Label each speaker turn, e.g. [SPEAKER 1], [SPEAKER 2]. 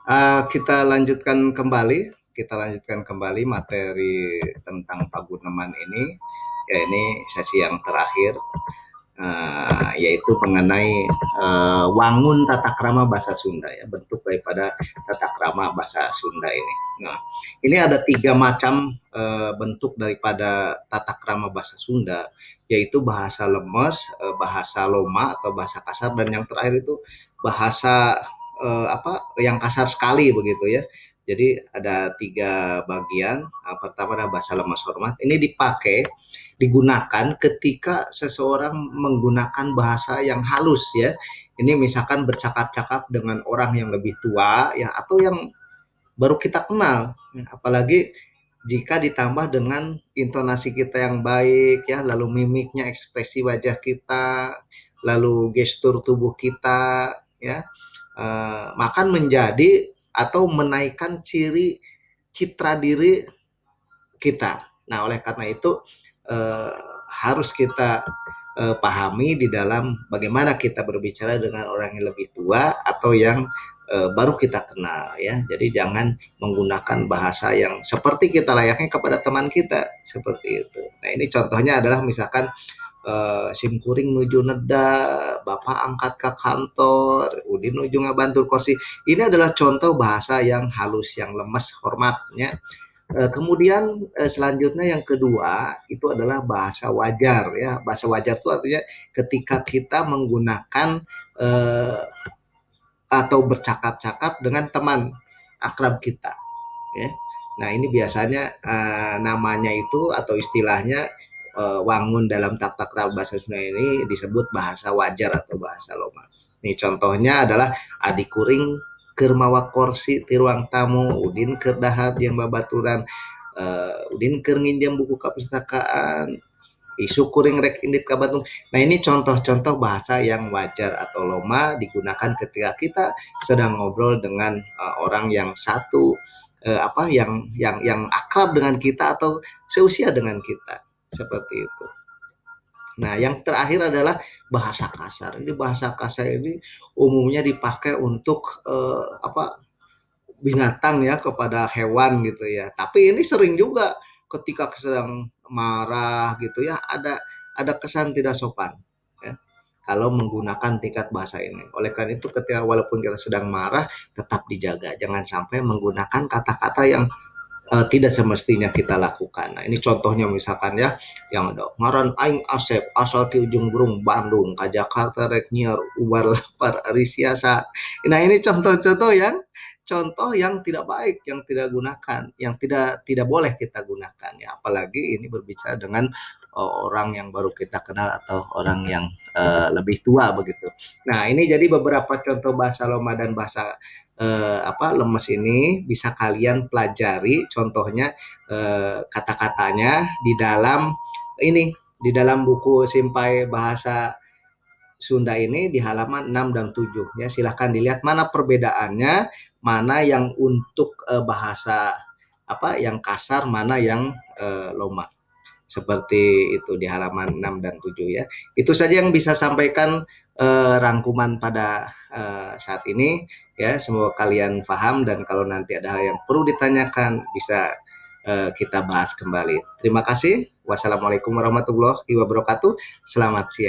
[SPEAKER 1] Kita lanjutkan kembali materi tentang Paguneman ini. Ya, ini sesi yang terakhir, yaitu mengenai wangun tata krama bahasa Sunda, ya, bentuk daripada tata krama bahasa Sunda ini. Nah, ini ada 3 macam bentuk daripada tata krama bahasa Sunda, yaitu bahasa lemes, bahasa loma atau bahasa kasar, dan yang terakhir itu bahasa yang kasar sekali begitu, ya. Jadi ada 3 bagian. Pertama adalah bahasa lemes hormat. Ini digunakan ketika seseorang menggunakan bahasa yang halus, ya. Ini misalkan bercakap-cakap dengan orang yang lebih tua, ya, atau yang baru kita kenal, ya. Apalagi jika ditambah dengan intonasi kita yang baik, ya, lalu mimiknya, ekspresi wajah kita, lalu gestur tubuh kita, ya, makan menjadi atau menaikkan citra diri kita. Nah, oleh karena itu eh, harus kita pahami di dalam bagaimana kita berbicara dengan orang yang lebih tua atau yang baru kita kenal, ya. Jadi jangan menggunakan bahasa yang seperti kita layaknya kepada teman kita, seperti itu. Nah, ini contohnya adalah misalkan simkuring nuju neda, bapak angkat ke kantor, udin nuju ngabantur kursi. Ini adalah contoh bahasa yang halus, yang lemes hormatnya. Kemudian selanjutnya yang kedua itu adalah bahasa wajar, ya. Bahasa wajar itu artinya ketika kita menggunakan eh, atau bercakap-cakap dengan teman akrab kita, ya. Nah, ini biasanya namanya itu atau istilahnya wangun dalam tata krama bahasa Sunda ini disebut bahasa wajar atau bahasa loma. Ini contohnya adalah adikuring keur mawa kursi ti ruang tamu, udin keur dahar jeung babaturan, udin keur nginjem buku kapustakaan, isu kuring rek indit kabatung. Nah, ini contoh-contoh bahasa yang wajar atau loma digunakan ketika kita sedang ngobrol dengan orang yang satu yang akrab dengan kita atau seusia dengan kita, seperti itu. Nah, yang terakhir adalah bahasa kasar. Ini bahasa kasar ini umumnya dipakai untuk binatang, ya, kepada hewan gitu, ya. Tapi ini sering juga ketika sedang marah gitu, ya, ada kesan tidak sopan, ya, kalau menggunakan tingkat bahasa ini. Oleh karena itu ketika walaupun kita sedang marah tetap dijaga, jangan sampai menggunakan kata-kata yang tidak semestinya kita lakukan. Nah, ini contohnya misalkan, ya, yang ada ngaran aing Asep asal ti ujung Berung Bandung ka Jakarta rek nyiar ubar lapar ari siasa. Nah, ini contoh yang tidak baik, yang tidak gunakan, yang tidak boleh kita gunakan, ya. Apalagi ini berbicara dengan orang yang baru kita kenal atau orang yang lebih tua begitu. Nah, ini jadi beberapa contoh bahasa loma dan bahasa lemes ini bisa kalian pelajari contohnya, kata-katanya di dalam buku Simpai Bahasa Sunda ini di halaman 6 dan 7, ya. Silahkan dilihat mana perbedaannya, mana yang untuk bahasa yang kasar, mana yang loma. Seperti itu di halaman 6 dan 7, ya. Itu saja yang bisa sampaikan rangkuman pada saat ini, ya. Semoga kalian paham, dan kalau nanti ada hal yang perlu ditanyakan bisa kita bahas kembali. Terima kasih. Wassalamualaikum warahmatullahi wabarakatuh. Selamat siang.